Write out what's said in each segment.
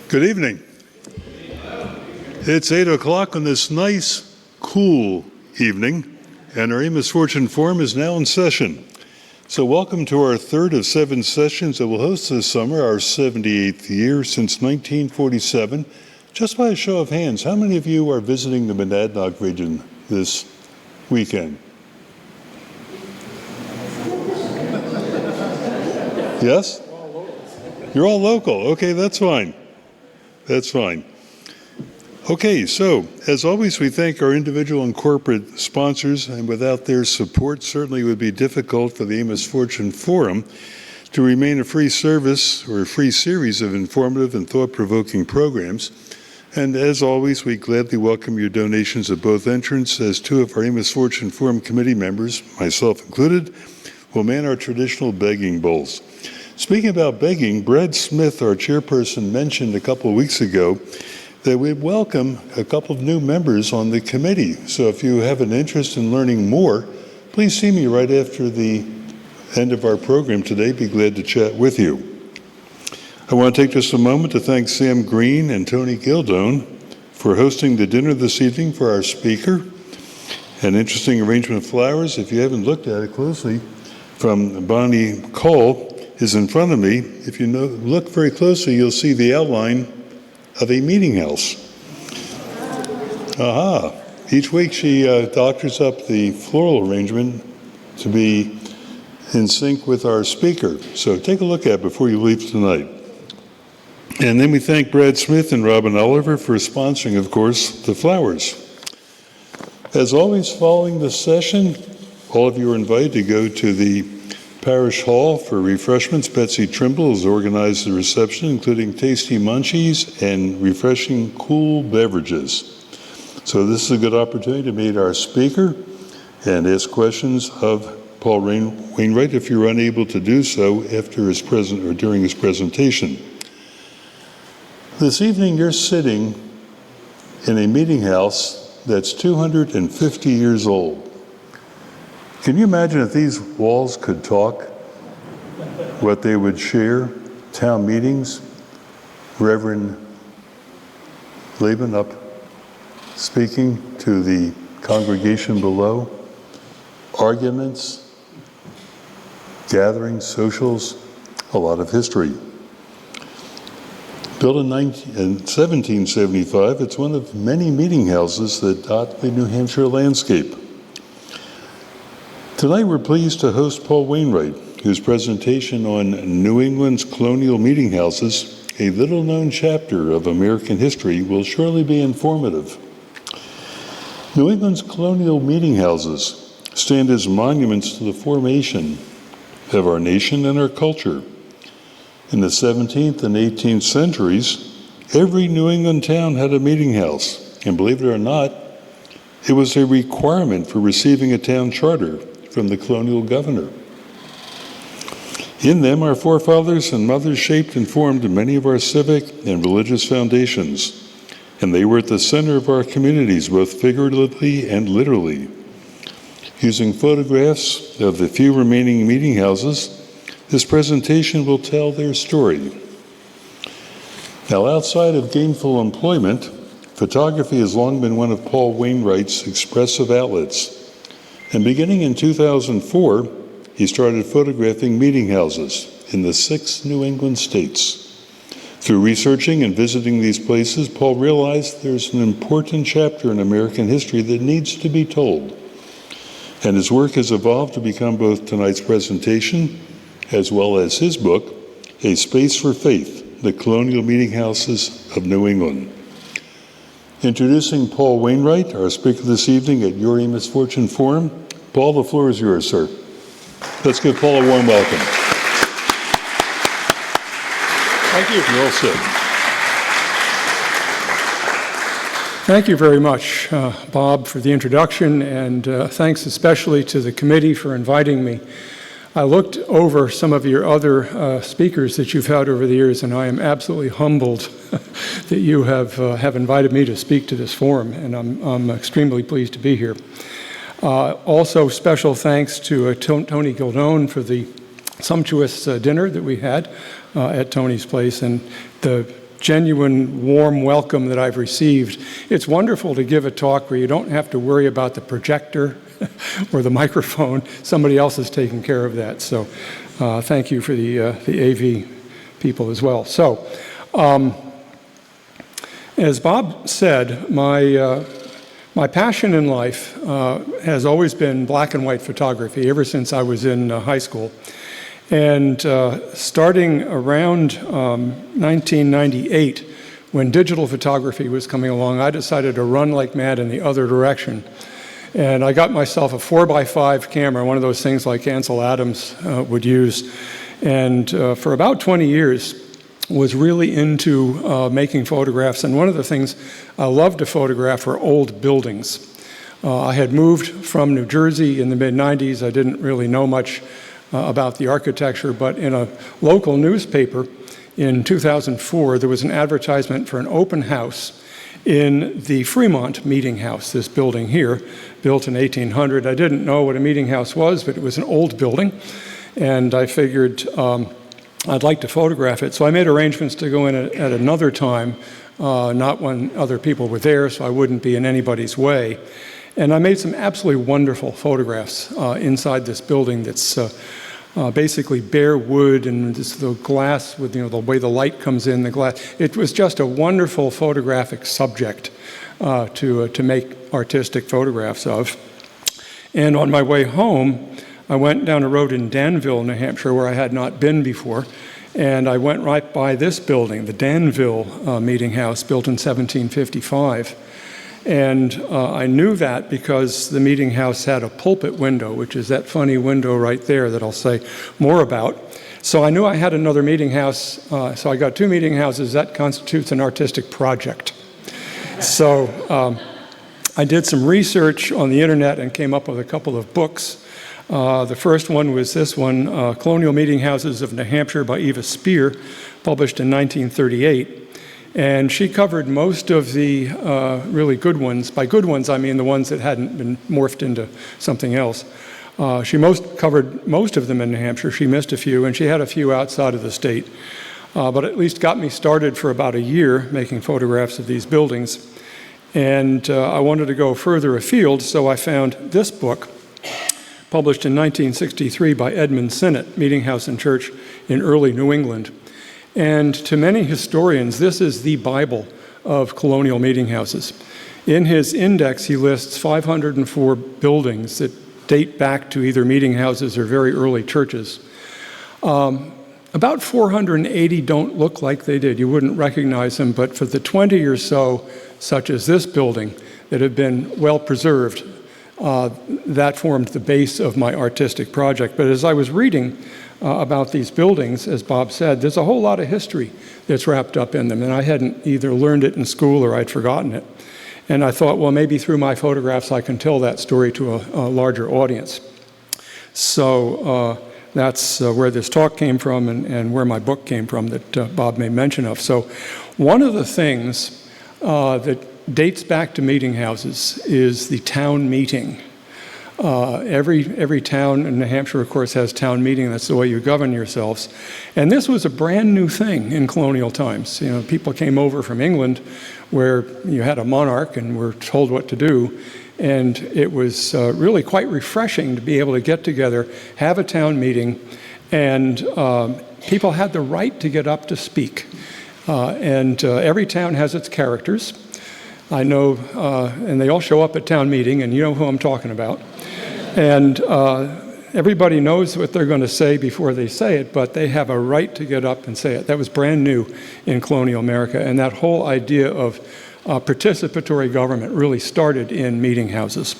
Good evening. It's 8 o'clock on this nice, cool evening, and our Amos Fortune Forum is now in session. So welcome to our third of 7 sessions that we'll host this summer, our 78th year since 1947. Just by a show of hands, how many of you are visiting the Monadnock region this weekend? Yes? You're all local. Okay, that's fine. That's fine. Okay, so as always, we thank our individual and corporate sponsors, and without their support, certainly it would be difficult for the Amos Fortune Forum to remain a free service or a free series of informative and thought-provoking programs. And as always, we gladly welcome your donations at both entrances, as 2 of our Amos Fortune Forum committee members, myself included, will man our traditional begging bowls. Speaking about begging, Brad Smith, our chairperson, mentioned a couple of weeks ago that we'd welcome a couple of new members on the committee. So if you have an interest in learning more, please see me right after the end of our program today. Be glad to chat with you. I want to take just a moment to thank Sam Green and Tony Gildone for hosting the dinner this evening for our speaker. An interesting arrangement of flowers, if you haven't looked at it closely, from Bonnie Cole is in front of me. If you look very closely, you'll see the outline of a meeting house. Aha. Each week she doctors up the floral arrangement to be in sync with our speaker. So take a look at it before you leave tonight. And then we thank Brad Smith and Robin Oliver for sponsoring, of course, the flowers. As always, following the session, all of you are invited to go to the Parish Hall for refreshments. Betsy Trimble has organized the reception, including tasty munchies and refreshing cool beverages. So this is a good opportunity to meet our speaker and ask questions of Paul Wainwright if you're unable to do so after his during his presentation. This evening you're sitting in a meeting house that's 250 years old. Can you imagine if these walls could talk, what they would share? Town meetings, Reverend Laban up speaking to the congregation below, arguments, gatherings, socials, a lot of history. Built in 1775, it's one of many meeting houses that dot the New Hampshire landscape. Tonight we're pleased to host Paul Wainwright, whose presentation on New England's Colonial Meetinghouses, a little-known chapter of American history, will surely be informative. New England's Colonial Meetinghouses stand as monuments to the formation of our nation and our culture. In the 17th and 18th centuries, every New England town had a meeting house, and believe it or not, it was a requirement for receiving a town charter from the Colonial Governor. In them, our forefathers and mothers shaped and formed many of our civic and religious foundations, and they were at the center of our communities, both figuratively and literally. Using photographs of the few remaining meeting houses, this presentation will tell their story. Now, outside of gainful employment, photography has long been one of Paul Wainwright's expressive outlets. And beginning in 2004, he started photographing meeting houses in the 6 New England states. Through researching and visiting these places, Paul realized there's an important chapter in American history that needs to be told. And his work has evolved to become both tonight's presentation as well as his book, A Space for Faith, The Colonial Meetinghouses of New England. Introducing Paul Wainwright, our speaker this evening at your Amos Fortune Forum. Paul, the floor is yours, sir. Let's give Paul a warm welcome. Thank you. You're all set. Thank you very much, Bob, for the introduction, and thanks especially to the committee for inviting me. I looked over some of your other speakers that you've had over the years, and I am absolutely humbled that you have invited me to speak to this forum, and I'm extremely pleased to be here. Also, special thanks to Tony Gildone for the sumptuous dinner that we had at Tony's place, and the genuine, warm welcome that I've received. It's wonderful to give a talk where you don't have to worry about the projector or the microphone. Somebody else is taking care of that. So thank you for the AV people as well. So as Bob said, my passion in life has always been black and white photography ever since I was in high school. And starting around 1998, when digital photography was coming along, I decided to run like mad in the other direction. And I got myself a 4x5 camera, one of those things like Ansel Adams would use. And for about 20 years, was really into making photographs. And one of the things I loved to photograph were old buildings. I had moved from New Jersey in the mid-90s. I didn't really know much about the architecture, but in a local newspaper in 2004, there was an advertisement for an open house in the Fremont Meeting House, this building here, built in 1800. I didn't know what a meeting house was, but it was an old building, and I figured I'd like to photograph it. So I made arrangements to go in at another time, not when other people were there, so I wouldn't be in anybody's way. And I made some absolutely wonderful photographs inside this building that's basically bare wood and the glass with, the way the light comes in the glass. It was just a wonderful photographic subject to make artistic photographs of. And on my way home, I went down a road in Danville, New Hampshire, where I had not been before. And I went right by this building, the Danville Meeting House, built in 1755. And I knew that because the meeting house had a pulpit window, which is that funny window right there that I'll say more about. So I knew I had another meeting house. So I got two meeting houses. That constitutes an artistic project. So I did some research on the internet and came up with a couple of books. The first one was this one, Colonial Meetinghouses of New Hampshire by Eva Spear, published in 1938. And she covered most of the really good ones. By good ones, I mean the ones that hadn't been morphed into something else. She covered most of them in New Hampshire. She missed a few, and she had a few outside of the state. But at least got me started for about a year making photographs of these buildings. And I wanted to go further afield, so I found this book, published in 1963 by Edmund Sinnott, Meeting House and Church in Early New England. And to many historians, this is the Bible of colonial meeting houses. In his index, he lists 504 buildings that date back to either meeting houses or very early churches. About 480 don't look like they did. You wouldn't recognize them, but for the 20 or so, such as this building, that have been well preserved, that formed the base of my artistic project. But as I was reading about these buildings, as Bob said, there's a whole lot of history that's wrapped up in them, and I hadn't either learned it in school or I'd forgotten it. And I thought, well, maybe through my photographs I can tell that story to a larger audience. So that's where this talk came from and where my book came from that Bob made mention of. So one of the things that dates back to meeting houses is the town meeting. Every town in New Hampshire, of course, has town meeting. That's the way you govern yourselves. And this was a brand new thing in colonial times. People came over from England where you had a monarch and were told what to do. And it was really quite refreshing to be able to get together, have a town meeting, and people had the right to get up to speak. And every town has its characters. I know, and they all show up at town meeting, and you know who I'm talking about. And everybody knows what they're going to say before they say it, but they have a right to get up and say it. That was brand new in colonial America, and that whole idea of participatory government really started in meeting houses.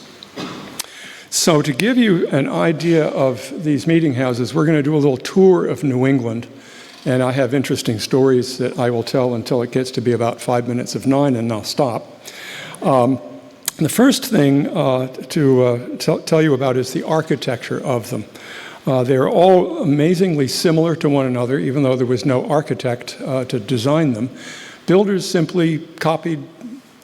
So to give you an idea of these meeting houses, we're going to do a little tour of New England, and I have interesting stories that I will tell until it gets to be about 5 minutes of 9, and I'll stop. The first thing to tell you about is the architecture of them. They're all amazingly similar to one another, even though there was no architect to design them. Builders simply copied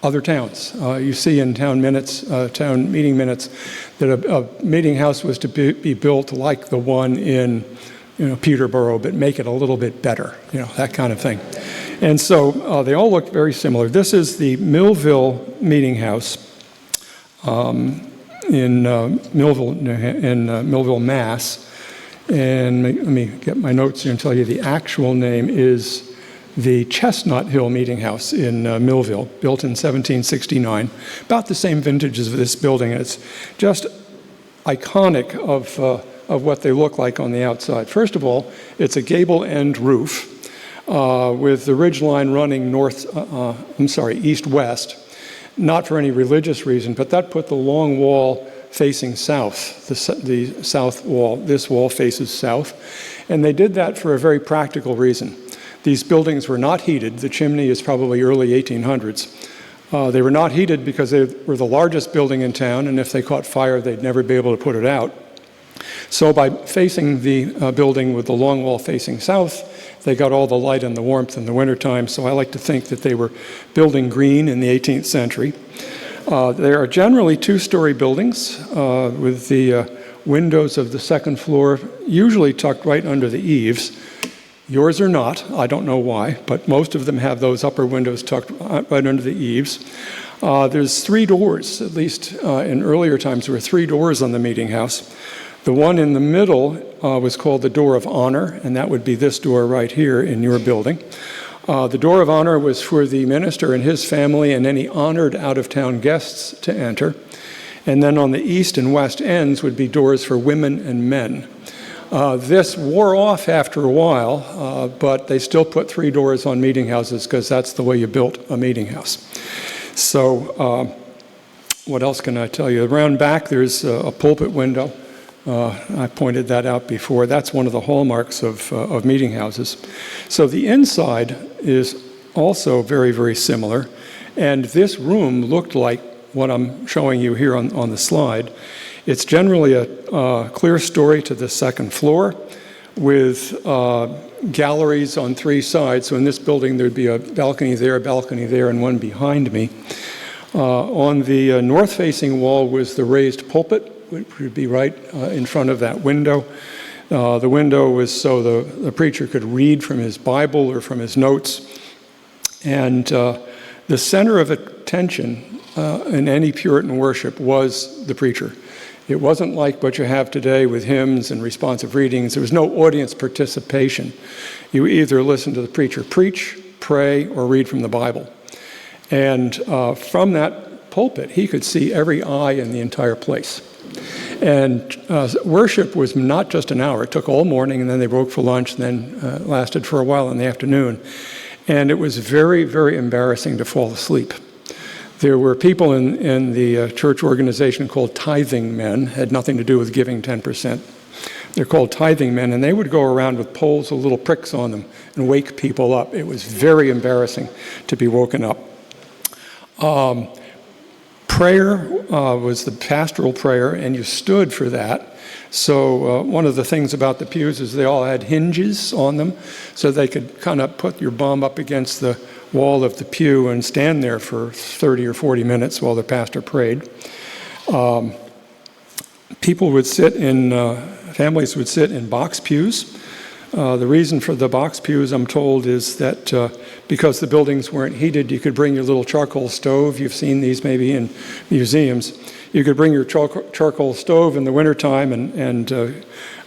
other towns. You see in town meeting minutes, that a meeting house was to be built like the one in Peterborough, but make it a little bit better, that kind of thing. And so they all look very similar. This is the Millville Meetinghouse in Millville, Mass. And let me get my notes here and tell you the actual name is the Chestnut Hill Meetinghouse in Millville, built in 1769, about the same vintage as this building. It's just iconic of what they look like on the outside. First of all, it's a gable end roof with the ridge line running east-west, not for any religious reason, but that put the long wall facing south, the south wall. This wall faces south, and they did that for a very practical reason. These buildings were not heated. The chimney is probably early 1800s. They were not heated because they were the largest building in town, and if they caught fire, they'd never be able to put it out. So by facing the building with the long wall facing south, they got all the light and the warmth in the wintertime. So I like to think that they were building green in the 18th century. There are generally two-story buildings with the windows of the second floor usually tucked right under the eaves. Yours are not. I don't know why, but most of them have those upper windows tucked right under the eaves. There's 3 doors, at least in earlier times, there were 3 doors on the meeting house. The one in the middle was called the Door of Honor, and that would be this door right here in your building. The Door of Honor was for the minister and his family and any honored out-of-town guests to enter. And then on the east and west ends would be doors for women and men. This wore off after a while, but they still put 3 doors on meeting houses because that's the way you built a meeting house. So what else can I tell you? Around back there's a pulpit window. I pointed that out before. That's one of the hallmarks of meeting houses. So the inside is also very, very similar. And this room looked like what I'm showing you here on the slide. It's generally a clear story to the second floor with galleries on 3 sides. So in this building, there'd be a balcony there, and one behind me. On the north-facing wall was the raised pulpit, which would be right in front of that window. The window was so the preacher could read from his Bible or from his notes. And the center of attention in any Puritan worship was the preacher. It wasn't like what you have today with hymns and responsive readings. There was no audience participation. You either listen to the preacher preach, pray, or read from the Bible. And from that pulpit, he could see every eye in the entire place. And worship was not just an hour. It took all morning, and then they broke for lunch, and then lasted for a while in the afternoon. And it was very, very embarrassing to fall asleep. There were people in the church organization called tithing men, had nothing to do with giving 10%. They're called tithing men, and they would go around with poles with little pricks on them and wake people up. It was very embarrassing to be woken up. Prayer was the pastoral prayer, and you stood for that. So one of the things about the pews is they all had hinges on them, so they could kind of put your bum up against the wall of the pew and stand there for 30 or 40 minutes while the pastor prayed. People would sit in, families would sit in box pews. The reason for the box pews, I'm told, is that because the buildings weren't heated, you could bring your little charcoal stove. You've seen these maybe in museums. You could bring your charcoal stove in the wintertime and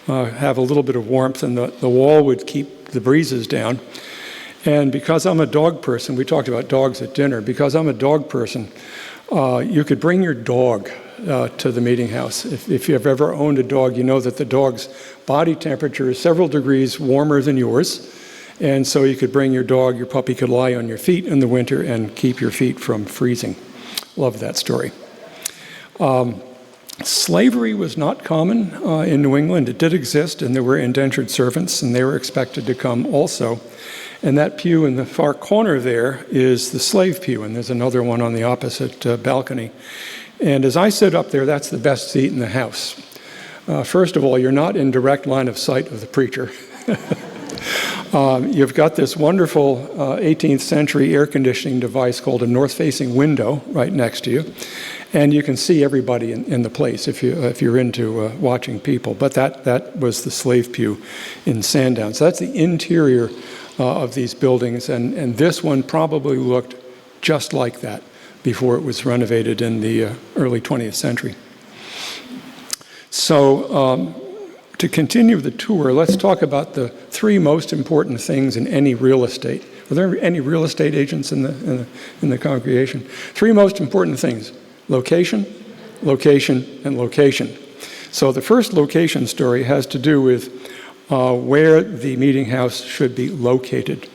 have a little bit of warmth, and the wall would keep the breezes down. And because I'm a dog person, we talked about dogs at dinner, because I'm a dog person, you could bring your dog to the meeting house. If you've ever owned a dog, you know that the dog's body temperature is several degrees warmer than yours. And so you could bring your dog, your puppy could lie on your feet in the winter and keep your feet from freezing. Love that story. Slavery was not common in New England. It did exist, and there were indentured servants, and they were expected to come also. And that pew in the far corner there is the slave pew, and there's another one on the opposite balcony. And as I sit up there, that's the best seat in the house. First of all, you're not in direct line of sight of the preacher. You've got this wonderful 18th century air conditioning device called a north-facing window right next to you. And you can see everybody in the place if you're into watching people. But that was the slave pew in Sandown. So that's the interior of these buildings, and this one probably looked just like that before it was renovated in the early 20th century. So to continue the tour, let's talk about the three most important things in any real estate. Are there any real estate agents in the congregation? Three most important things: location, location, and location. So the first location story has to do with where the meeting house should be located.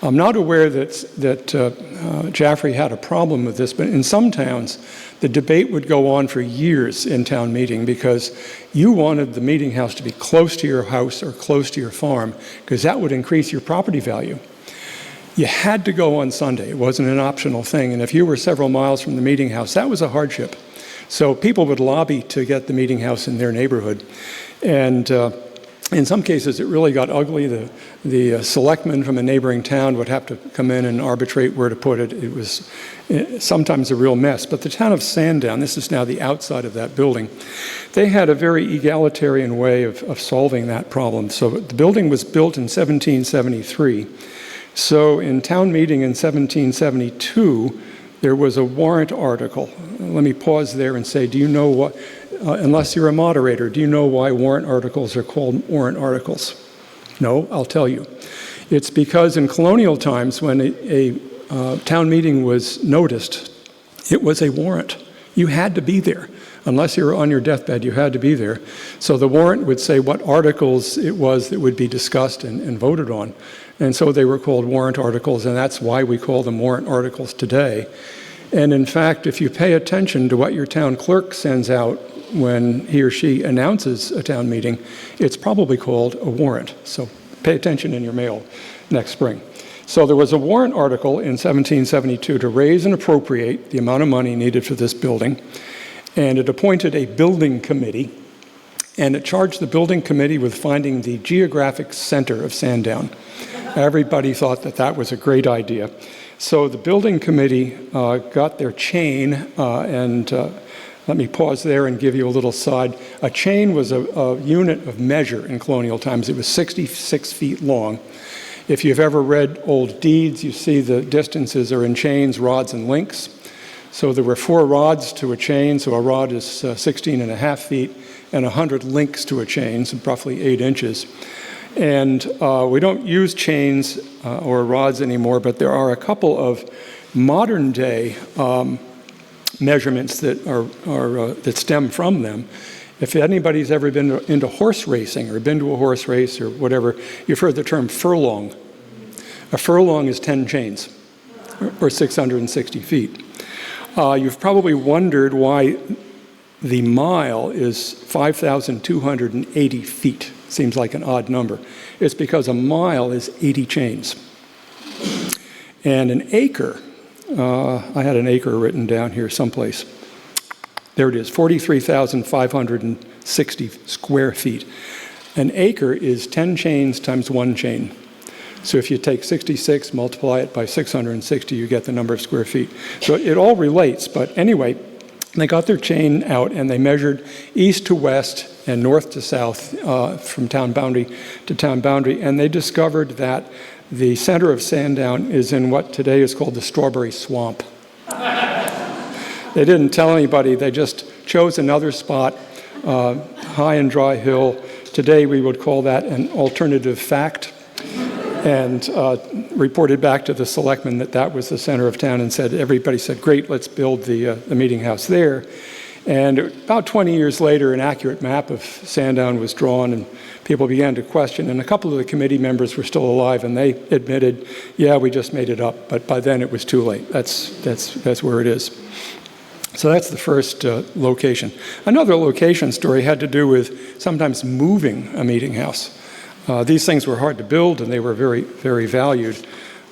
I'm not aware that Jaffrey had a problem with this, but in some towns, the debate would go on for years in town meeting because you wanted the meeting house to be close to your house or close to your farm because that would increase your property value. You had to go on Sunday. It wasn't an optional thing. And if you were several miles from the meeting house, that was a hardship. So people would lobby to get the meeting house in their neighborhood. And in some cases, it really got ugly. The selectmen from a neighboring town would have to come in and arbitrate where to put it. It was sometimes a real mess. But the town of Sandown, this is now the outside of that building, they had a very egalitarian way of solving that problem. So the building was built in 1773. So in town meeting in 1772, there was a warrant article. Let me pause there and say, do you know what, unless you're a moderator, do you know why warrant articles are called warrant articles? No, I'll tell you. It's because in colonial times, when a town meeting was noticed, it was a warrant. You had to be there. Unless you were on your deathbed, you had to be there. So the warrant would say what articles it was that would be discussed and voted on. And so they were called warrant articles, and that's why we call them warrant articles today. And in fact, if you pay attention to what your town clerk sends out when he or she announces a town meeting, it's probably called a warrant. So pay attention in your mail next spring. So there was a warrant article in 1772 to raise and appropriate the amount of money needed for this building. And it appointed a building committee, and it charged the building committee with finding the geographic center of Sandown. Everybody thought that that was a great idea. So the building committee got their chain, and let me pause there and give you a little side. A chain was a unit of measure in colonial times. It was 66 feet long. If you've ever read old deeds, you see the distances are in chains, rods, and links. So there were 4 rods to a chain, so a rod is 16 and a half feet, and 100 links to a chain, so roughly 8 inches. And we don't use chains or rods anymore, but there are a couple of modern day measurements that that stem from them. If anybody's ever been into horse racing or been to a horse race or whatever, you've heard the term furlong. A furlong is 10 chains, or 660 feet. You've probably wondered why the mile is 5,280 feet. Seems like an odd number. It's because a mile is 80 chains. And an acre, I had an acre written down here someplace. There it is, 43,560 square feet. An acre is 10 chains times 1 chain. So if you take 66, multiply it by 660, you get the number of square feet. So it all relates, but anyway, they got their chain out and they measured east to west and north to south from town boundary to town boundary, and they discovered that the center of Sandown is in what today is called the Strawberry Swamp. They didn't tell anybody, they just chose another spot, high and dry hill. Today we would call that an alternative fact, and reported back to the selectmen that that was the center of town, and everybody said, great, let's build the meeting house there. And about 20 years later, an accurate map of Sandown was drawn, and people began to question, and a couple of the committee members were still alive, and they admitted, yeah, we just made it up, but by then it was too late. That's where it is. So that's the first location. Another location story had to do with sometimes moving a meeting house. These things were hard to build, and they were very, very valued.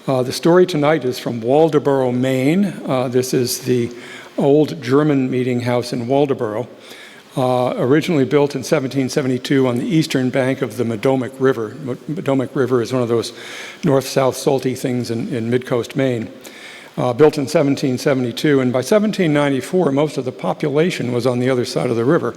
The story tonight is from Waldoboro, Maine. This is the old German meeting house in Waldoboro, originally built in 1772 on the eastern bank of the Madomic River. Madomic River is one of those north-south salty things in mid-coast Maine. built in 1772. And by 1794, most of the population was on the other side of the river.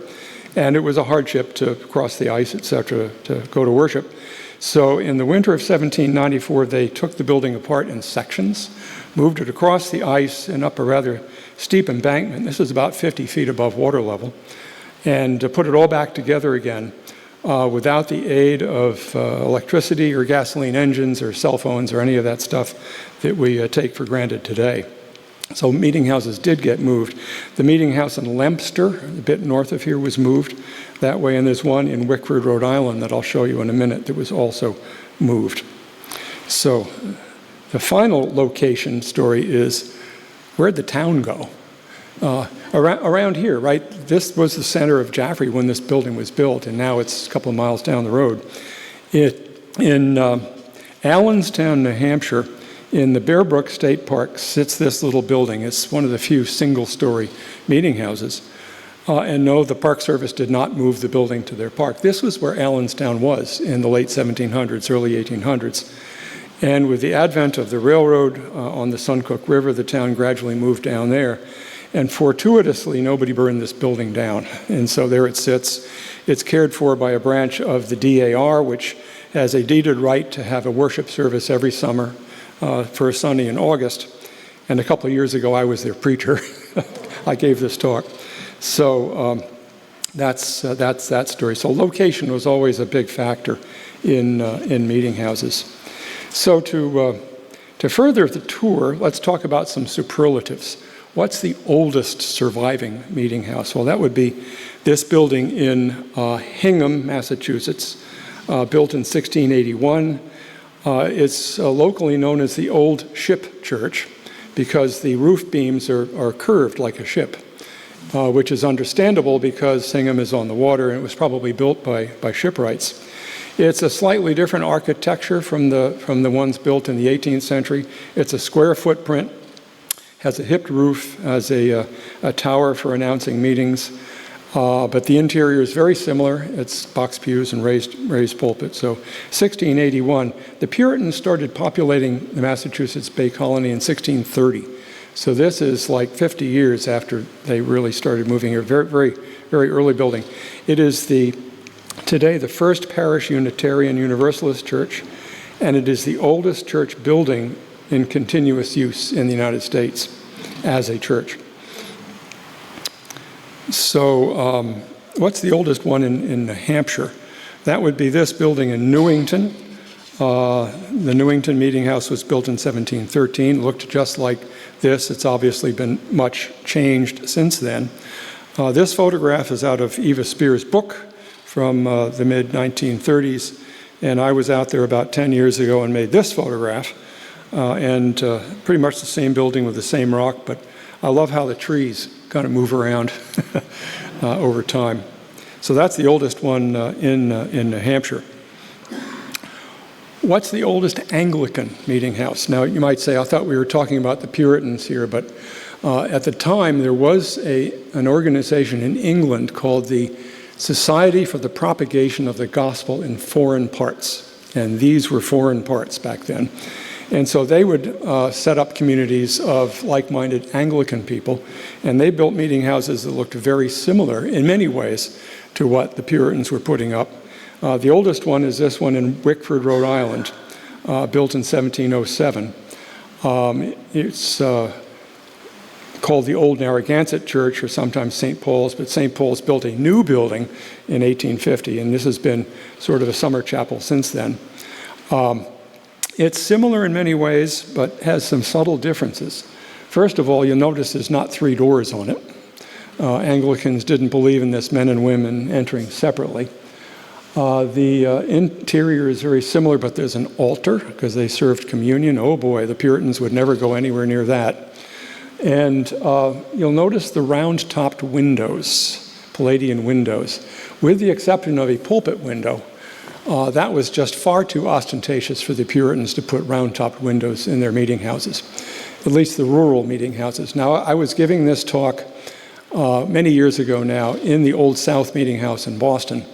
And it was a hardship to cross the ice, etc., to go to worship. So in the winter of 1794, they took the building apart in sections, moved it across the ice and up a rather steep embankment. This is about 50 feet above water level, and put it all back together again without the aid of electricity or gasoline engines or cell phones or any of that stuff that we take for granted today. So meeting houses did get moved. The meeting house in Lempster, a bit north of here, was moved that way, and there's one in Wickford, Rhode Island, that I'll show you in a minute that was also moved. So the final location story is, where'd the town go? Around here, right? This was the center of Jaffrey when this building was built, and now it's a couple of miles down the road. In Allenstown, New Hampshire, in the Bear Brook State Park sits this little building. It's one of the few single-story meeting houses. And no, the Park Service did not move the building to their park. This was where Allenstown was in the late 1700s, early 1800s. And with the advent of the railroad on the Suncook River, the town gradually moved down there. And fortuitously, nobody burned this building down. And so there it sits. It's cared for by a branch of the DAR, which has a deeded right to have a worship service every summer for a Sunday in August. And a couple of years ago, I was their preacher. I gave this talk. So that's that story. So location was always a big factor in meeting houses. So to further the tour, let's talk about some superlatives. What's the oldest surviving meeting house? Well, that would be this building in Hingham, Massachusetts, built in 1681. It's locally known as the Old Ship Church because the roof beams are curved like a ship, which is understandable because Hingham is on the water and it was probably built by shipwrights. It's a slightly different architecture from the ones built in the 18th century. It's a square footprint, has a hipped roof, has a tower for announcing meetings, but the interior is very similar. It's box pews and raised pulpit. So 1681, the Puritans started populating the Massachusetts Bay Colony in 1630. So this is like 50 years after they really started moving here. Very, very, very early building. It is today the first parish Unitarian Universalist church, and it is the oldest church building in continuous use in the United States as a church. So what's the oldest one in New Hampshire? That would be this building in Newington. The Newington Meeting House was built in 1713, looked just like this. It's obviously been much changed since then. This photograph is out of Eva Spear's book from the mid-1930s, and I was out there about 10 years ago and made this photograph. And pretty much the same building with the same rock, but I love how the trees kind of move around over time. So that's the oldest one in New Hampshire. What's the oldest Anglican meeting house? Now, you might say, I thought we were talking about the Puritans here, but at the time there was an organization in England called the Society for the Propagation of the Gospel in Foreign Parts. And these were foreign parts back then. And so they would set up communities of like-minded Anglican people, and they built meeting houses that looked very similar in many ways to what the Puritans were putting up. The oldest one is this one in Wickford, Rhode Island, built in 1707. It's called the Old Narragansett Church, or sometimes St. Paul's, but St. Paul's built a new building in 1850, and this has been sort of a summer chapel since then. It's similar in many ways, but has some subtle differences. First of all, you'll notice there's not 3 doors on it. Anglicans didn't believe in this, men and women entering separately. The interior is very similar, but there's an altar because they served communion. Oh boy, the Puritans would never go anywhere near that. And you'll notice the round-topped windows, Palladian windows, with the exception of a pulpit window. That was just far too ostentatious for the Puritans to put round-topped windows in their meeting houses, at least the rural meeting houses. Now, I was giving this talk many years ago now in the Old South Meeting House in Boston,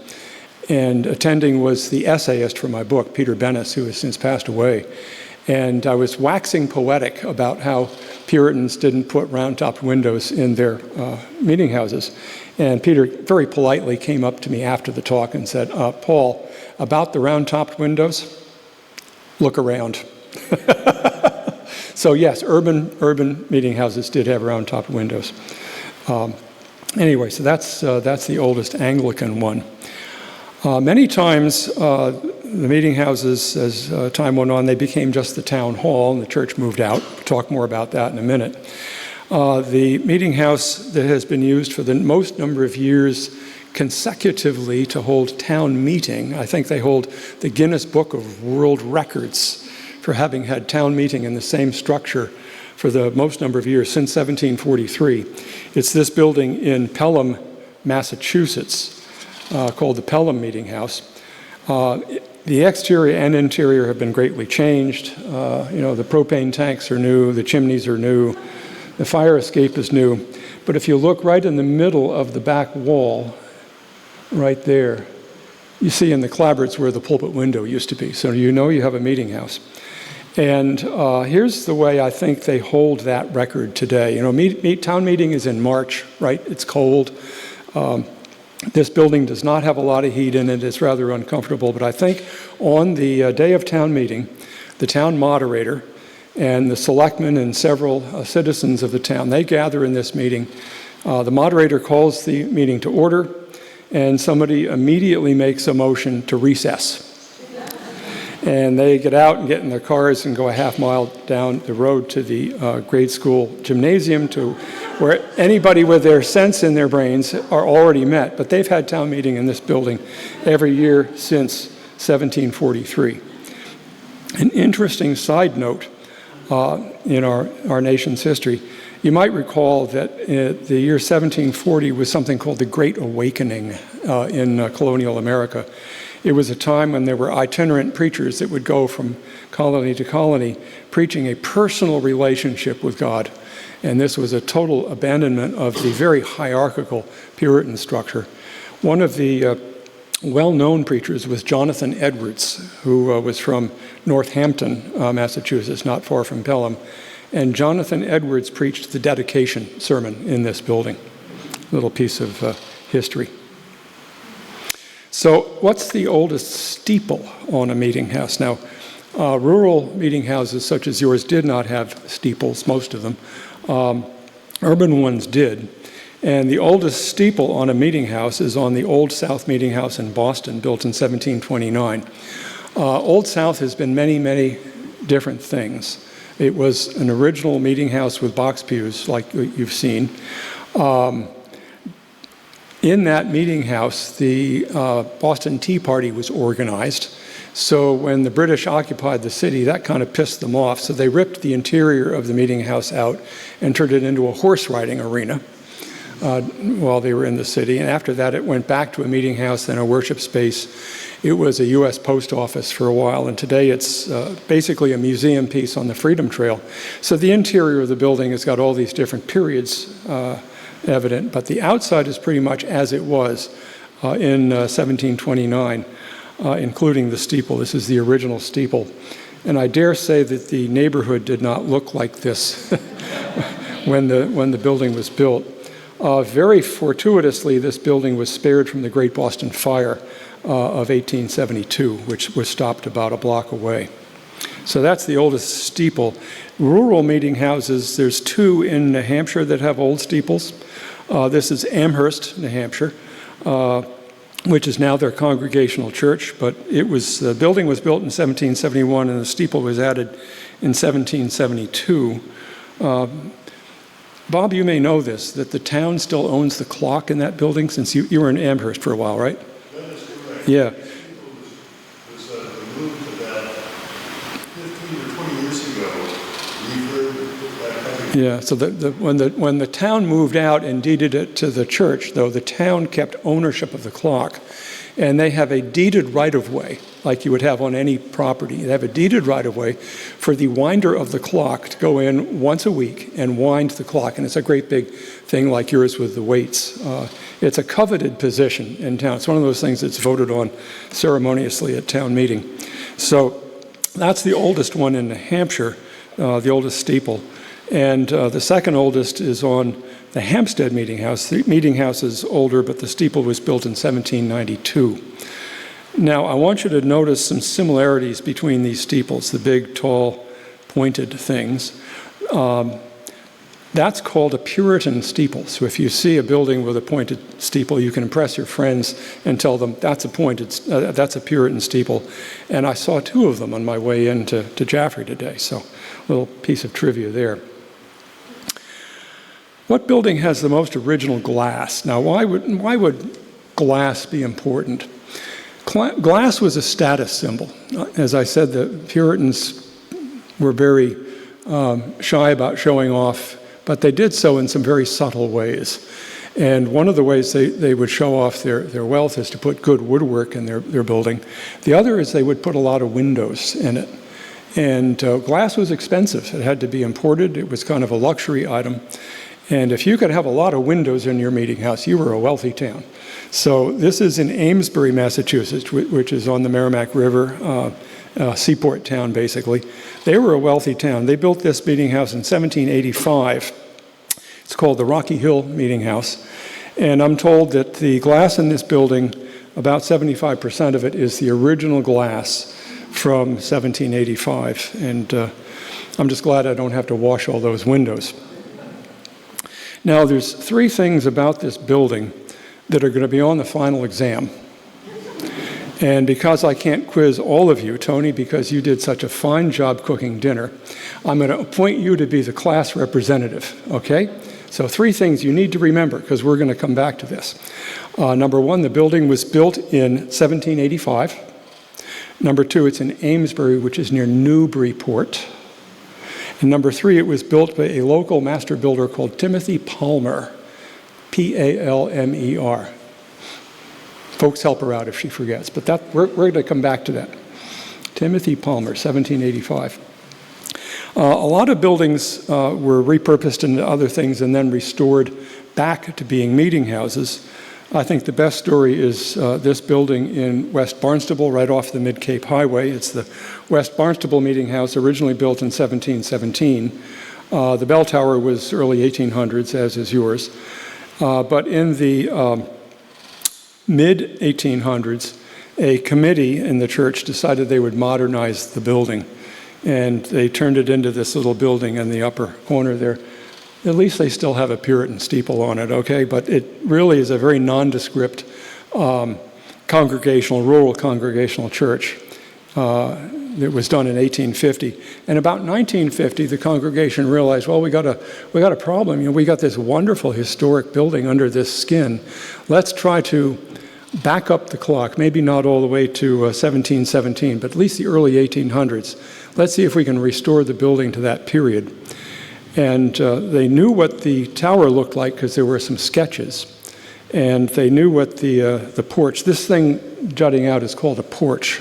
and attending was the essayist for my book, Peter Bennis, who has since passed away. And I was waxing poetic about how Puritans didn't put round-topped windows in their meeting houses. And Peter very politely came up to me after the talk and said, Paul, about the round-topped windows, look around. So yes, urban meeting houses did have round-topped windows. Anyway, so that's the oldest Anglican one. Many times, the meeting houses, as time went on, they became just the town hall, and the church moved out. We'll talk more about that in a minute. The meeting house that has been used for the most number of years consecutively to hold town meeting, I think they hold the Guinness Book of World Records for having had town meeting in the same structure for the most number of years, since 1743. It's this building in Pelham, Massachusetts, called the Pelham Meeting House. The exterior and interior have been greatly changed. The propane tanks are new, the chimneys are new, the fire escape is new. But if you look right in the middle of the back wall, right there, you see in the clapboards where the pulpit window used to be. So you know you have a meeting house. And here's the way I think they hold that record today. Town meeting is in March, right? It's cold. This building does not have a lot of heat in it. It's rather uncomfortable. But I think on the day of town meeting, the town moderator and the selectmen and several citizens of the town, they gather in this meeting. The moderator calls the meeting to order, and somebody immediately makes a motion to recess. And they get out and get in their cars and go a half mile down the road to the grade school gymnasium where anybody with their sense in their brains are already met. But they've had town meeting in this building every year since 1743. An interesting side note in our nation's history, you might recall that the year 1740 was something called the Great Awakening in colonial America. It was a time when there were itinerant preachers that would go from colony to colony preaching a personal relationship with God. And this was a total abandonment of the very hierarchical Puritan structure. One of the well-known preachers was Jonathan Edwards, who was from Northampton, Massachusetts, not far from Pelham. And Jonathan Edwards preached the dedication sermon in this building. A little piece of history. So what's the oldest steeple on a meeting house? Now, rural meeting houses such as yours did not have steeples, most of them. Urban ones did. And the oldest steeple on a meeting house is on the Old South Meeting House in Boston, built in 1729. Old South has been many, many different things. It was an original meeting house with box pews, like you've seen. In that meeting house, the Boston Tea Party was organized. So when the British occupied the city, that kind of pissed them off. So they ripped the interior of the meeting house out and turned it into a horse riding arena while they were in the city. And after that, it went back to a meeting house and a worship space. It was a U.S. post office for a while, and today it's basically a museum piece on the Freedom Trail. So the interior of the building has got all these different periods evident, but the outside is pretty much as it was in 1729, including the steeple. This is the original steeple. And I dare say that the neighborhood did not look like this when the building was built. Very fortuitously, this building was spared from the Great Boston Fire of 1872, which was stopped about a block away. So that's the oldest steeple. Rural meeting houses, there's two in New Hampshire that have old steeples. This is Amherst, New Hampshire, which is now their Congregational church, but the building was built in 1771 and the steeple was added in 1772. Bob, you may know this, that the town still owns the clock in that building, since you were in Amherst for a while, right? That is correct. Yeah. The steeple was removed about 15 or 20 years ago. Yeah, so when the town moved out and deeded it to the church, though, the town kept ownership of the clock. And they have a deeded right-of-way, like you would have on any property. They have a deeded right-of-way for the winder of the clock to go in once a week and wind the clock. And it's a great big thing like yours with the weights. It's a coveted position in town. It's one of those things that's voted on ceremoniously at town meeting. So That's the oldest one in New Hampshire, the oldest steeple. And the second oldest is on the Hampstead Meeting House. The Meeting House is older, but the steeple was built in 1792. Now, I want you to notice some similarities between these steeples, the big, tall, pointed things. That's called a Puritan steeple. So if you see a building with a pointed steeple, you can impress your friends and tell them that's a Puritan steeple. And I saw two of them on my way into Jaffrey today. So a little piece of trivia there. What building has the most original glass? Now, why would glass be important? Glass was a status symbol. As I said, the Puritans were very shy about showing off, but they did so in some very subtle ways. And one of the ways they would show off their wealth is to put good woodwork in their building. The other is they would put a lot of windows in it. And glass was expensive. It had to be imported. It was kind of a luxury item. And if you could have a lot of windows in your meeting house, you were a wealthy town. So this is in Amesbury, Massachusetts, which is on the Merrimack River, seaport town, basically. They were a wealthy town. They built this meeting house in 1785. It's called the Rocky Hill Meeting House. And I'm told that the glass in this building, about 75% of it is the original glass from 1785. And I'm just glad I don't have to wash all those windows. Now, there's three things about this building that are going to be on the final exam. And because I can't quiz all of you, Tony, because you did such a fine job cooking dinner, I'm going to appoint you to be the class representative, okay? So three things you need to remember, because we're going to come back to this. Number one, the building was built in 1785. Number two, it's in Amesbury, which is near Newburyport. And number three, it was built by a local master builder called Timothy Palmer, P-A-L-M-E-R. Folks, help her out if she forgets, but we're going to come back to that. Timothy Palmer, 1785. A lot of buildings were repurposed into other things and then restored back to being meeting houses. I think the best story is this building in West Barnstable, right off the Mid-Cape Highway. It's the West Barnstable Meeting House, originally built in 1717. The bell tower was early 1800s, as is yours. But in the mid-1800s, a committee in the church decided they would modernize the building. And they turned it into this little building in the upper corner there. At least they still have a Puritan steeple on it, okay? But it really is a very nondescript rural congregational church. It was done in 1850. And about 1950, the congregation realized, well, we got a problem. You know, we got this wonderful historic building under this skin. Let's try to back up the clock, maybe not all the way to 1717, but at least the early 1800s. Let's see if we can restore the building to that period. And they knew what the tower looked like because there were some sketches. And they knew what the porch, this thing jutting out is called a porch.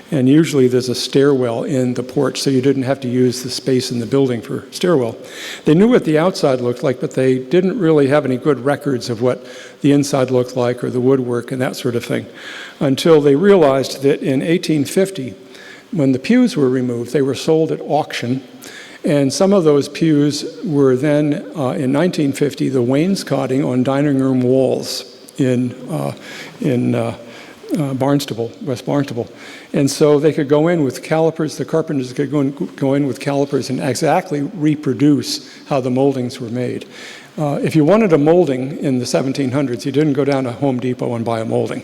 And usually there's a stairwell in the porch, so you didn't have to use the space in the building for stairwell. They knew what the outside looked like, but they didn't really have any good records of what the inside looked like or the woodwork and that sort of thing, until they realized that in 1850, when the pews were removed, they were sold at auction. And some of those pews were then, in 1950, the wainscoting on dining room walls in Barnstable, West Barnstable. And so they could go in with calipers, the carpenters could go in with calipers and exactly reproduce how the moldings were made. If you wanted a molding in the 1700s, you didn't go down to Home Depot and buy a molding.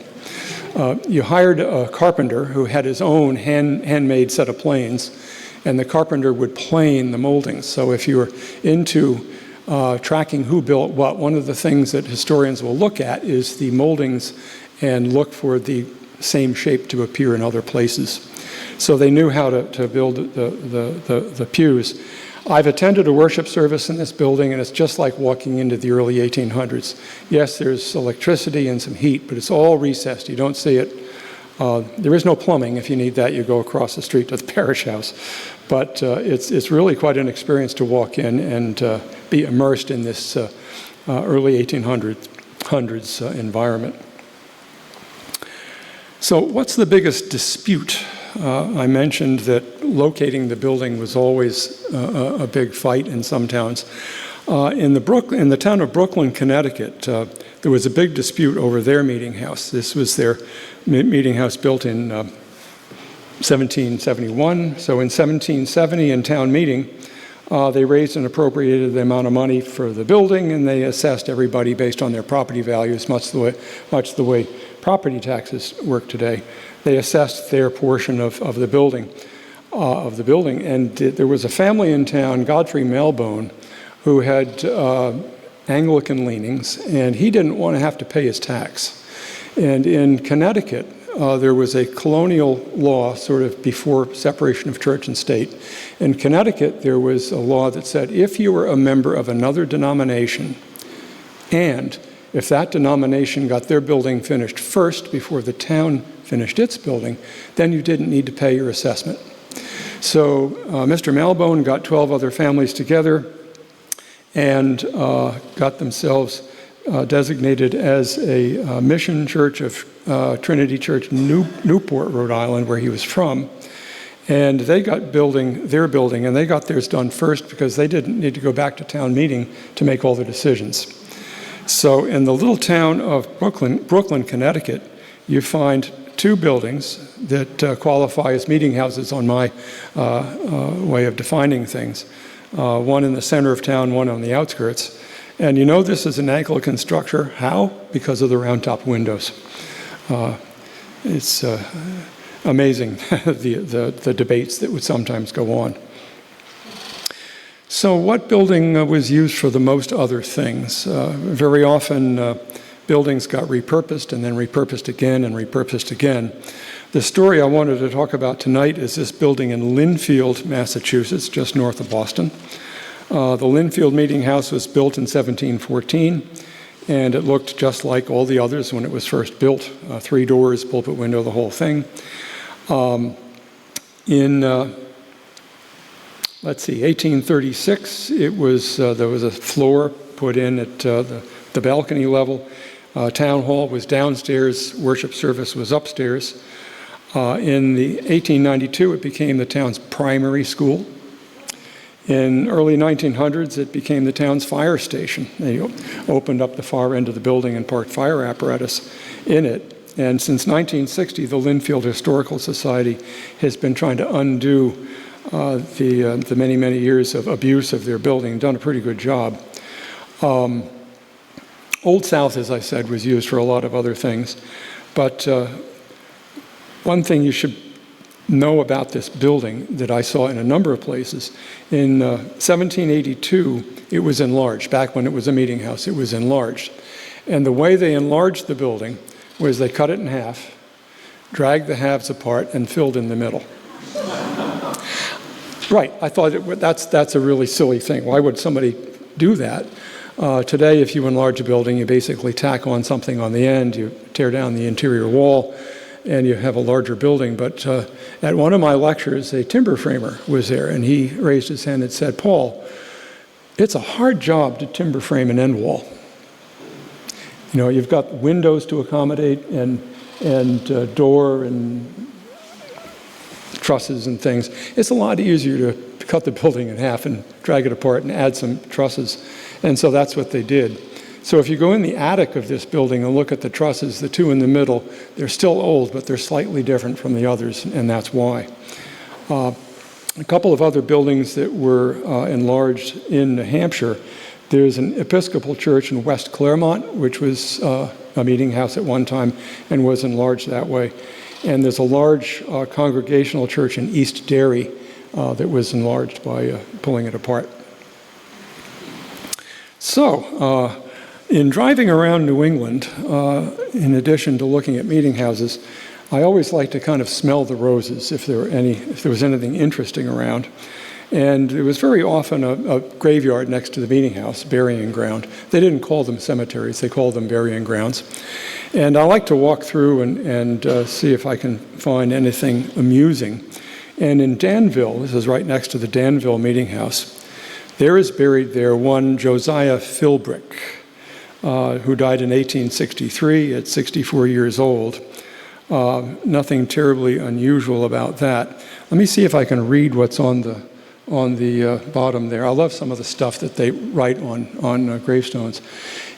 You hired a carpenter who had his own handmade set of planes, and the carpenter would plane the moldings. So if you're into tracking who built what, one of the things that historians will look at is the moldings and look for the same shape to appear in other places. So they knew how to build the pews. I've attended a worship service in this building, and it's just like walking into the early 1800s. Yes, there's electricity and some heat, but it's all recessed. You don't see it. There is no plumbing. If you need that, you go across the street to the parish house. But it's really quite an experience to walk in and be immersed in this early 1800s environment. So what's the biggest dispute I mentioned that locating the building was always a big fight in some towns. In the town of Brooklyn, Connecticut, there was a big dispute over their meeting house. This was their meeting house built in 1771. So in 1770, in town meeting, they raised and appropriated the amount of money for the building, and they assessed everybody based on their property values, much the way property taxes work today. They assessed their portion of the building, and there was a family in town, Godfrey Malbone, who had Anglican leanings, and he didn't want to have to pay his tax. And in Connecticut, there was a colonial law sort of before separation of church and state. In Connecticut, there was a law that said if you were a member of another denomination, and if that denomination got their building finished first before the town finished its building, then you didn't need to pay your assessment. So Mr. Malbone got 12 other families together and got themselves designated as a mission church of Trinity Church, Newport, Rhode Island, where he was from. And they got their building, and they got theirs done first because they didn't need to go back to town meeting to make all the decisions. So in the little town of Brooklyn, Connecticut, you find two buildings that qualify as meeting houses on my way of defining things. One in the center of town, one on the outskirts. And you know this is an Anglican structure. How? Because of the round-top windows. It's amazing, the debates that would sometimes go on. So what building was used for the most other things? Very often, buildings got repurposed and then repurposed again and repurposed again. The story I wanted to talk about tonight is this building in Lynnfield, Massachusetts, just north of Boston. The Lynnfield Meeting House was built in 1714, and it looked just like all the others when it was first built. 3 doors, pulpit window, the whole thing. Let's see, 1836, there was a floor put in at the balcony level. Town hall was downstairs, worship service was upstairs. In 1892, it became the town's primary school. In early 1900s, it became the town's fire station. They opened up the far end of the building and parked fire apparatus in it. And since 1960, the Lynnfield Historical Society has been trying to undo the many, many years of abuse of their building, done a pretty good job. Old South, as I said, was used for a lot of other things. But one thing you should know about this building that I saw in a number of places, in 1782, it was enlarged. Back when it was a meeting house, it was enlarged. And the way they enlarged the building was they cut it in half, dragged the halves apart, and filled in the middle. Right, I thought that's a really silly thing. Why would somebody do that? Today, if you enlarge a building, you basically tack on something on the end, you tear down the interior wall, and you have a larger building. But at one of my lectures, a timber framer was there, and he raised his hand and said, "Paul, it's a hard job to timber frame an end wall. You know, you've got windows to accommodate and door and trusses and things. It's a lot easier to cut the building in half and drag it apart and add some trusses." And so that's what they did. So if you go in the attic of this building and look at the trusses, the two in the middle, they're still old, but they're slightly different from the others, and that's why. A couple of other buildings that were enlarged in New Hampshire. There's an Episcopal church in West Claremont, which was a meeting house at one time and was enlarged that way. And there's a large congregational church in East Derry that was enlarged by pulling it apart. So, in driving around New England, in addition to looking at meeting houses, I always like to kind of smell the roses if there was anything interesting around. And there was very often a graveyard next to the meeting house, burying ground. They didn't call them cemeteries, they called them burying grounds. And I like to walk through and see if I can find anything amusing. And in Danville, this is right next to the Danville Meeting House, there is buried there one Josiah Philbrick, who died in 1863 at 64 years old. Nothing terribly unusual about that. Let me see if I can read what's on the bottom there. I love some of the stuff that they write on gravestones.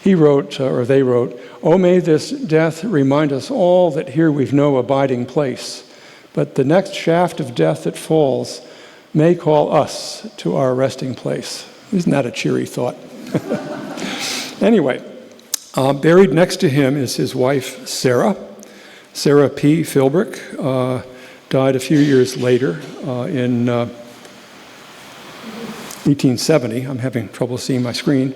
He wrote, or they wrote, "Oh, may this death remind us all that here we've no abiding place, but the next shaft of death that falls may call us to our resting place." Isn't that a cheery thought? Anyway, buried next to him is his wife, Sarah P. Philbrick, died a few years later in 1870. I'm having trouble seeing my screen.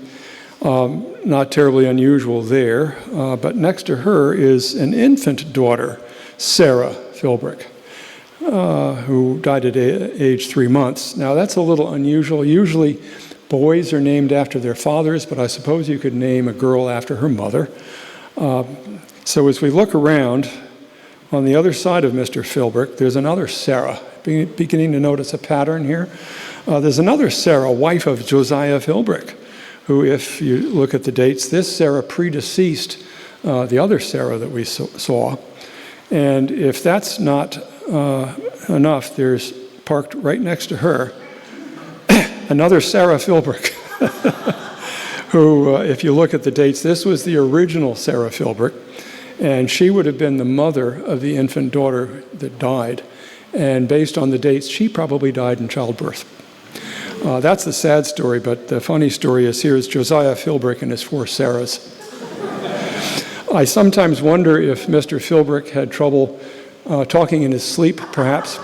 Not terribly unusual there, but next to her is an infant daughter, Sarah Philbrick, who died at age 3 months. Now that's a little unusual. Usually boys are named after their fathers, but I suppose you could name a girl after her mother. So as we look around, on the other side of Mr. Philbrick, there's another Sarah. Beginning to notice a pattern here. There's another Sarah, wife of Josiah Philbrick, who, if you look at the dates, this Sarah predeceased the other Sarah that we saw. And if that's not enough, there's parked right next to her another Sarah Philbrick, who, if you look at the dates, this was the original Sarah Philbrick, and she would have been the mother of the infant daughter that died. And based on the dates, she probably died in childbirth. That's the sad story, but the funny story is here's Josiah Philbrick and his 4 Sarahs. I sometimes wonder if Mr. Philbrick had trouble talking in his sleep, perhaps.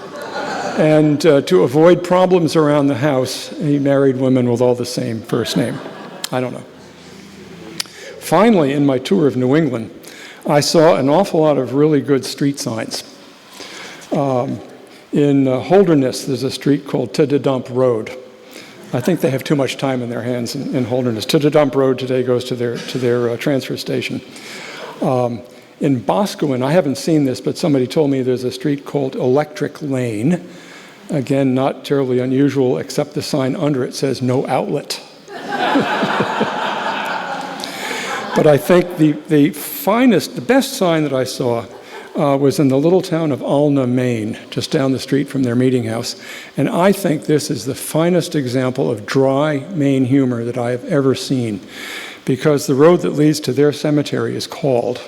And to avoid problems around the house, he married women with all the same first name. I don't know. Finally, in my tour of New England, I saw an awful lot of really good street signs. In Holderness, there's a street called Tididump Road. I think they have too much time in their hands in Holderness. Tididump Road today goes to their transfer station. In Boscawen, I haven't seen this, but somebody told me there's a street called Electric Lane. Again, not terribly unusual, except the sign under it says no outlet. But I think the best sign that I saw was in the little town of Alna, Maine, just down the street from their meeting house. And I think this is the finest example of dry Maine humor that I have ever seen, because the road that leads to their cemetery is called.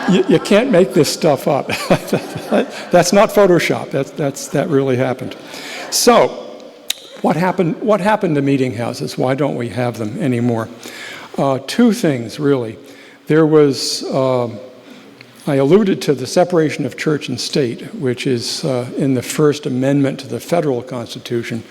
You can't make this stuff up. That's not Photoshop. That really happened. So, what happened to meeting houses? Why don't we have them anymore? 2 things, really. There was, I alluded to the separation of church and state, which is in the First Amendment to the federal Constitution.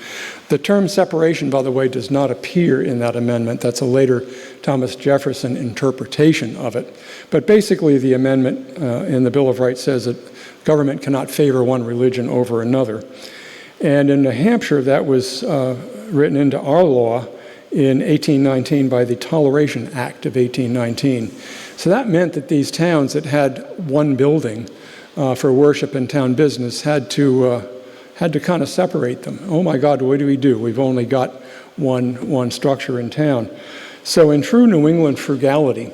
The term separation, by the way, does not appear in that amendment. That's a later Thomas Jefferson interpretation of it. But basically, the amendment in the Bill of Rights says that government cannot favor one religion over another. And in New Hampshire, that was written into our law in 1819 by the Toleration Act of 1819. So that meant that these towns that had one building for worship and town business had to kind of separate them. Oh my God, what do we do? We've only got one structure in town. So in true New England frugality,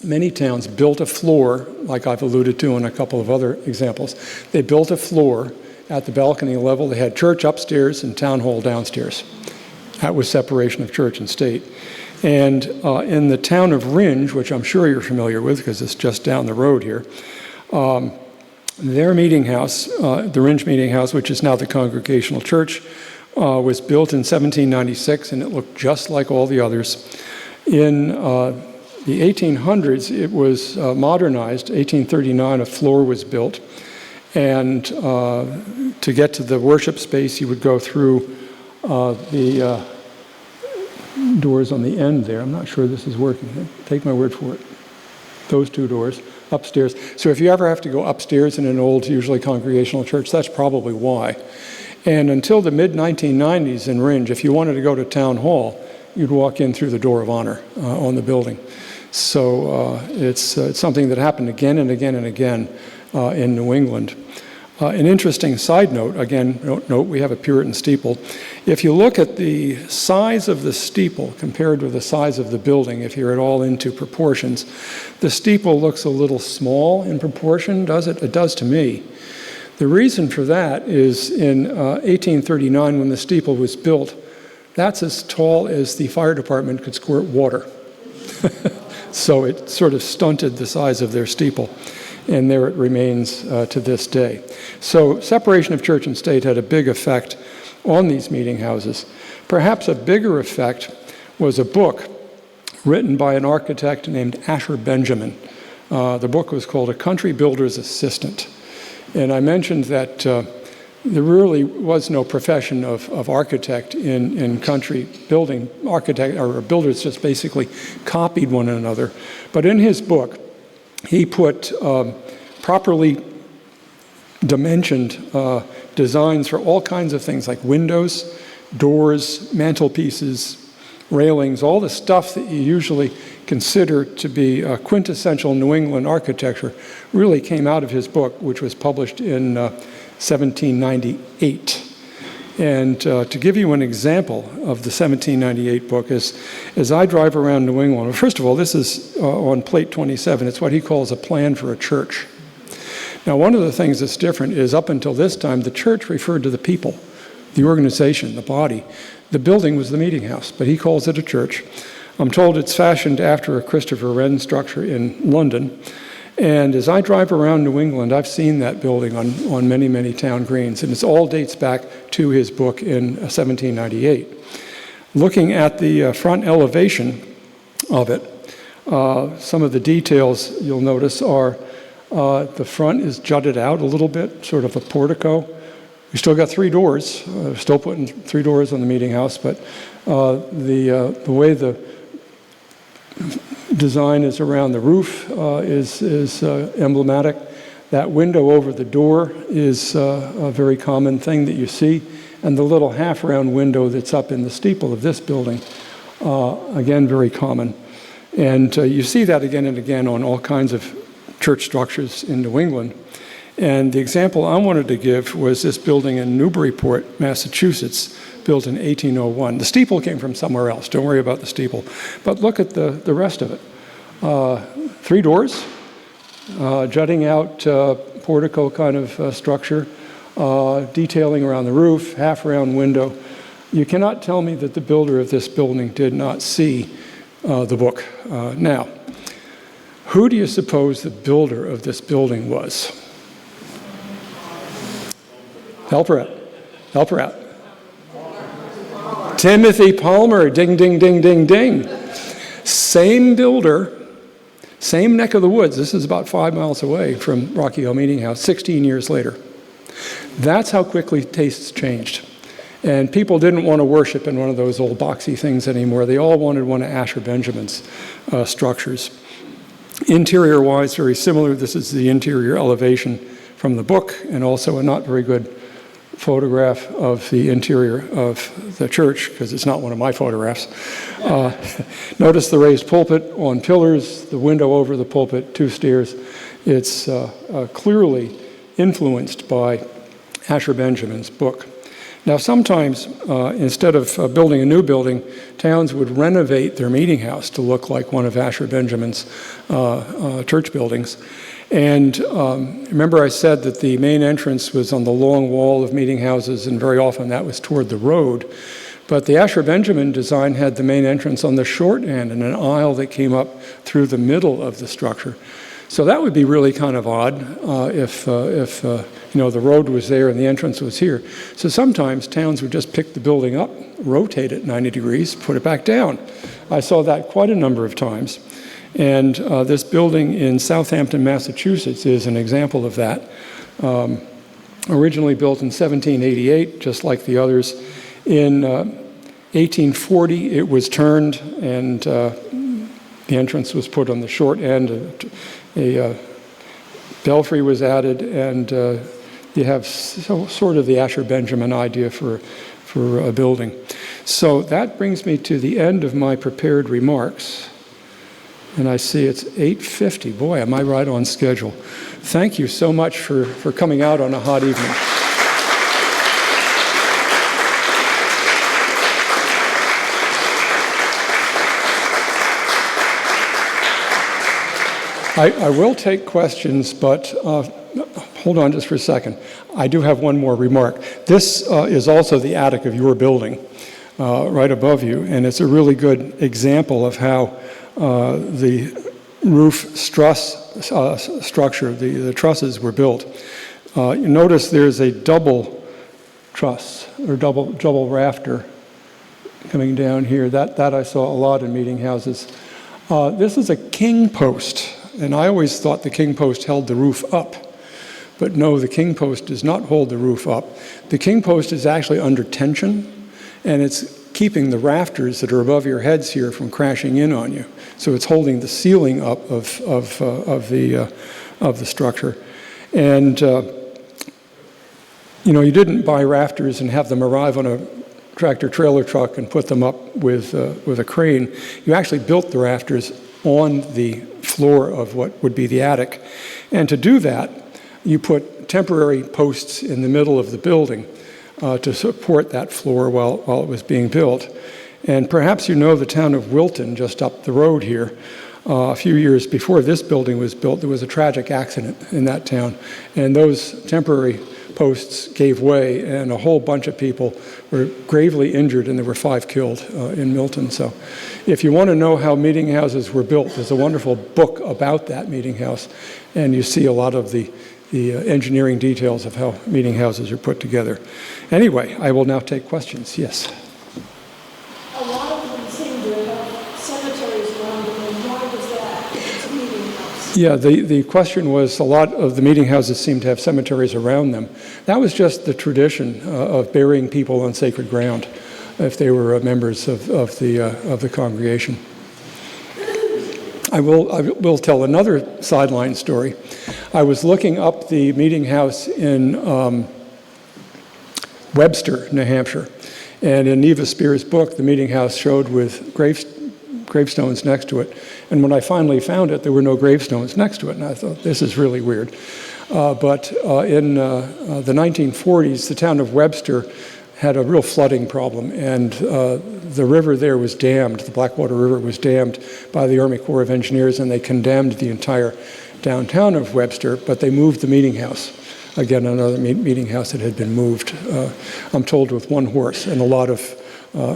many towns built a floor, like I've alluded to in a couple of other examples. They built a floor at the balcony level. They had church upstairs and town hall downstairs. That was separation of church and state. And in the town of Rindge, which I'm sure you're familiar with because it's just down the road here, their meeting house, the Rindge Meeting House, which is now the Congregational Church, was built in 1796, and it looked just like all the others. In the 1800s, it was modernized. 1839, a floor was built. And to get to the worship space, you would go through the doors on the end there. I'm not sure this is working. Take my word for it. Those 2 doors upstairs. So if you ever have to go upstairs in an old, usually congregational church, that's probably why. And until the mid-1990s in Rindge, if you wanted to go to town hall, you'd walk in through the door of honor on the building. So it's something that happened again and again and again in New England. An interesting side note, again, note we have a Puritan steeple. If you look at the size of the steeple compared with the size of the building, if you're at all into proportions, the steeple looks a little small in proportion, does it? It does to me. The reason for that is in 1839, when the steeple was built, that's as tall as the fire department could squirt water. So it sort of stunted the size of their steeple. And there it remains to this day. So separation of church and state had a big effect on these meeting houses. Perhaps a bigger effect was a book written by an architect named Asher Benjamin. The book was called A Country Builder's Assistant. And I mentioned that there really was no profession of architect in country building. Architect or builders just basically copied one another. But in his book, he put properly dimensioned designs for all kinds of things like windows, doors, mantelpieces, railings, all the stuff that you usually consider to be quintessential New England architecture really came out of his book, which was published in 1798. And to give you an example of the 1798 book, as I drive around New England, well, first of all, this is on plate 27. It's what he calls a plan for a church. Now, one of the things that's different is up until this time, the church referred to the people, the organization, the body. The building was the meeting house, but he calls it a church. I'm told it's fashioned after a Christopher Wren structure in London. And as I drive around New England, I've seen that building on many, many town greens, and it all dates back to his book in 1798. Looking at the front elevation of it, some of the details you'll notice are the front is jutted out a little bit, sort of a portico. We still got 3 doors, still putting 3 doors on the meeting house, but the way the design is around the roof is emblematic. That window over the door is a very common thing that you see. And the little half-round window that's up in the steeple of this building, again, very common. And you see that again and again on all kinds of church structures in New England. And the example I wanted to give was this building in Newburyport, Massachusetts, built in 1801. The steeple came from somewhere else. Don't worry about the steeple. But look at the rest of it. 3 doors, jutting out portico kind of structure, detailing around the roof, half-round window. You cannot tell me that the builder of this building did not see the book. Now, who do you suppose the builder of this building was? Help her out. Help her out. Timothy Palmer. Ding, ding, ding, ding, ding. Same builder, same neck of the woods. This is about 5 miles away from Rocky Hill Meeting House, 16 years later. That's how quickly tastes changed. And people didn't want to worship in one of those old boxy things anymore. They all wanted one of Asher Benjamin's structures. Interior-wise, very similar. This is the interior elevation from the book, and also a not very good photograph of the interior of the church, because it's not one of my photographs. Notice the raised pulpit on pillars, the window over the pulpit, 2 stairs. It's clearly influenced by Asher Benjamin's book. Now, sometimes, instead of building a new building, towns would renovate their meeting house to look like one of Asher Benjamin's church buildings. And remember I said that the main entrance was on the long wall of meeting houses, and very often that was toward the road. But the Asher Benjamin design had the main entrance on the short end and an aisle that came up through the middle of the structure. So that would be really kind of odd if the road was there and the entrance was here. So sometimes towns would just pick the building up, rotate it 90 degrees, put it back down. I saw that quite a number of times. And this building in Southampton, Massachusetts is an example of that. Originally built in 1788, just like the others. In 1840, it was turned, and the entrance was put on the short end. A belfry was added, and you have sort of the Asher Benjamin idea for a building. So that brings me to the end of my prepared remarks. And I see it's 8:50. Boy, am I right on schedule. Thank you so much for coming out on a hot evening. I will take questions, but hold on just for a second. I do have one more remark. This is also the attic of your building, right above you, and it's a really good example of how the roof structure, the trusses were built. You notice there's a double truss, or double rafter coming down here. That I saw a lot in meeting houses. This is a king post. And I always thought the king post held the roof up. But no, the king post does not hold the roof up. The king post is actually under tension, and it's keeping the rafters that are above your heads here from crashing in on you. So it's holding the ceiling up of the structure. And you know, you didn't buy rafters and have them arrive on a tractor trailer truck and put them up with a crane. You actually built the rafters on the floor of what would be the attic. And to do that, you put temporary posts in the middle of the building to support that floor while it was being built. And perhaps you know the town of Wilton, just up the road here. A few years before this building was built, there was a tragic accident in that town. And those temporary posts gave way, and a whole bunch of people were gravely injured, and there were 5 killed in Milton. So if you want to know how meeting houses were built, there's a wonderful book about that meeting house, and you see a lot of the engineering details of how meeting houses are put together. Anyway, I will now take questions. Yes? A lot of them seem to have cemeteries around them, and why was that? It's a meeting house. Yeah, the question was, a lot of the meeting houses seem to have cemeteries around them. That was just the tradition of burying people on sacred ground if they were members of the congregation. I will tell another sideline story. I was looking up the meeting house in Webster, New Hampshire, and in Neva Spear's book, the meeting house showed with gravestones next to it. And when I finally found it, there were no gravestones next to it, and I thought, this is really weird. But in the 1940s, the town of Webster had a real flooding problem, and the river there was dammed. The Blackwater River was dammed by the Army Corps of Engineers, and they condemned the entire downtown of Webster, but they moved the meeting house. Again, another meeting house that had been moved, I'm told, with 1 horse and a lot of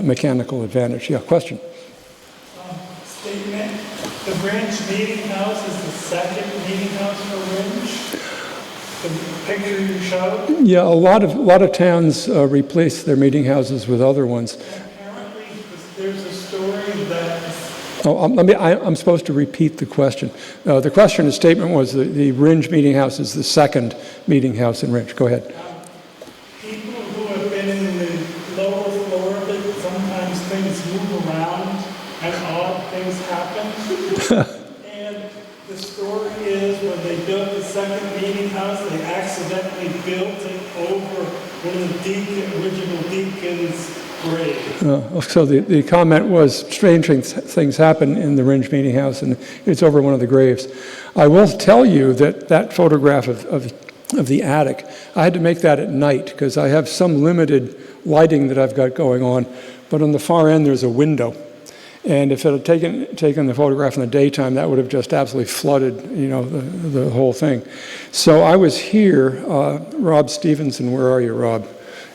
mechanical advantage. Yeah, question? Statement. The Ringe Meeting House is the second meeting house for Ringe? The picture you showed? Yeah, a lot of towns replace their meeting houses with other ones. Apparently, there's a story that... Oh, I'm supposed to repeat the question. The question, the statement was the Ringe Meeting House is the second meeting house in Ringe. Go ahead. People who have been in the lower floor of it, sometimes things move around and odd things happen. And the story is when they built the second meeting house, they accidentally built it over one of the original deacon's grave. So the comment was, strange things happen in the Ringe Meeting House, and it's over one of the graves. I will tell you that photograph of the attic, I had to make that at night because I have some limited lighting that I've got going on, but on the far end there's a window. And if it had taken the photograph in the daytime, that would have just absolutely flooded, you know, the whole thing. So I was here, Rob Stevenson, where are you, Rob?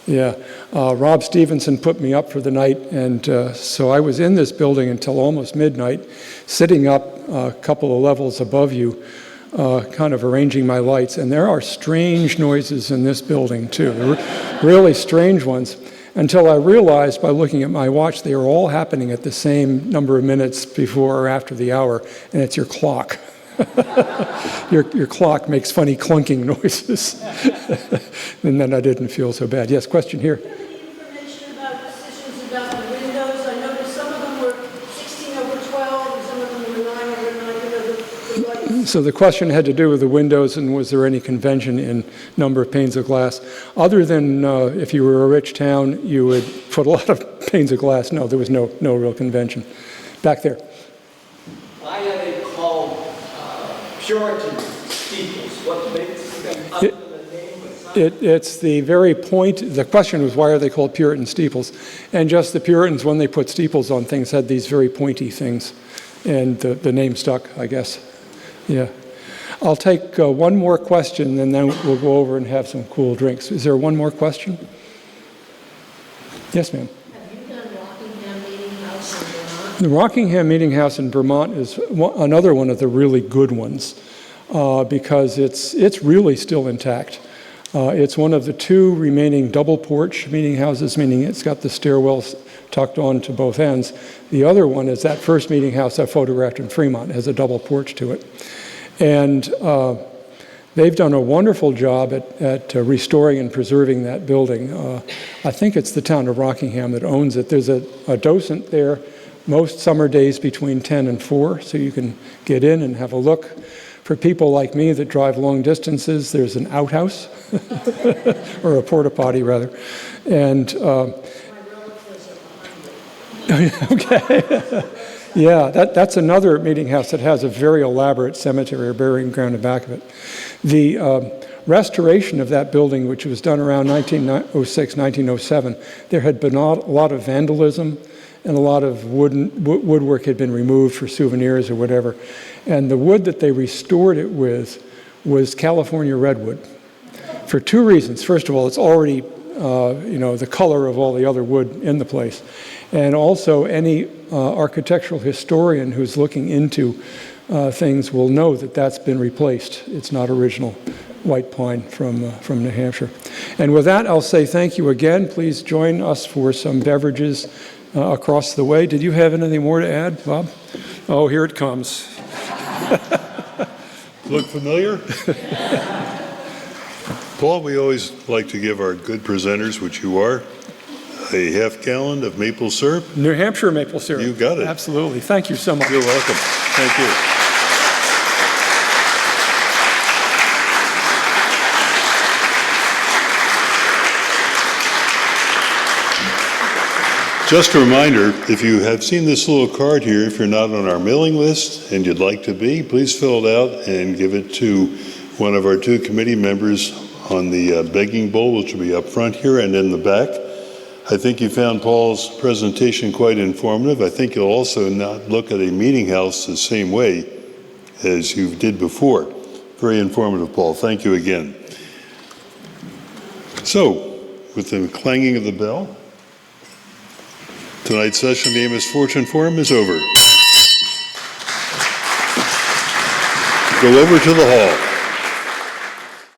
Yeah, Rob Stevenson put me up for the night, and so I was in this building until almost midnight, sitting up a couple of levels above you, kind of arranging my lights. And there are strange noises in this building, too. They're really strange ones. Until I realized by looking at my watch, they were all happening at the same number of minutes before or after the hour, and it's your clock. Your clock makes funny clunking noises. And then I didn't feel so bad. Yes, question here. Information about decisions about the windows. I noticed some of them were 16/12, and some of them were 9/9. So the question had to do with the windows, and was there any convention in number of panes of glass? Other than if you were a rich town, you would put a lot of panes of glass. No, there was no real convention. Back there. I had a Puritan steeples, what makes them other than the name of some? It's the very point, the question was why are they called Puritan steeples? And just the Puritans, when they put steeples on things, had these very pointy things. And the name stuck, I guess. Yeah. I'll take one more question, and then we'll go over and have some cool drinks. Is there one more question? Yes, ma'am. Have you done Rockingham Meeting House in Vermont? The Rockingham Meeting House in Vermont is another one of the really good ones because it's really still intact. It's one of the two remaining double porch meeting houses, meaning it's got the stairwells tucked on to both ends. The other one is that first meeting house I photographed in Fremont. It has a double porch to it. And they've done a wonderful job at restoring and preserving that building. I think it's the town of Rockingham that owns it. There's a docent there most summer days between 10 and 4, so you can get in and have a look. For people like me that drive long distances, there's an outhouse, or a porta potty rather. And okay. Yeah, that's another meeting house that has a very elaborate cemetery or burying ground in the back of it. The restoration of that building, which was done around 1906, 1907, there had been a lot of vandalism and a lot of woodwork had been removed for souvenirs or whatever. And the wood that they restored it with was California redwood for two reasons. First of all, it's already, the color of all the other wood in the place. And also, any architectural historian who's looking into things will know that that's been replaced. It's not original white pine from New Hampshire. And with that, I'll say thank you again. Please join us for some beverages across the way. Did you have anything more to add, Bob? Oh, here it comes. Look familiar? Paul, we always like to give our good presenters, which you are, a half-gallon of maple syrup. New Hampshire maple syrup. You got it. Absolutely. Thank you so much. You're welcome. Thank you. Just a reminder, if you have seen this little card here, if you're not on our mailing list and you'd like to be, please fill it out and give it to one of our two committee members on the begging bowl, which will be up front here and in the back. I think you found Paul's presentation quite informative. I think you'll also not look at a meeting house the same way as you did before. Very informative, Paul. Thank you again. So, with the clanging of the bell, tonight's session of the Amos Fortune Forum is over. Go over to the hall.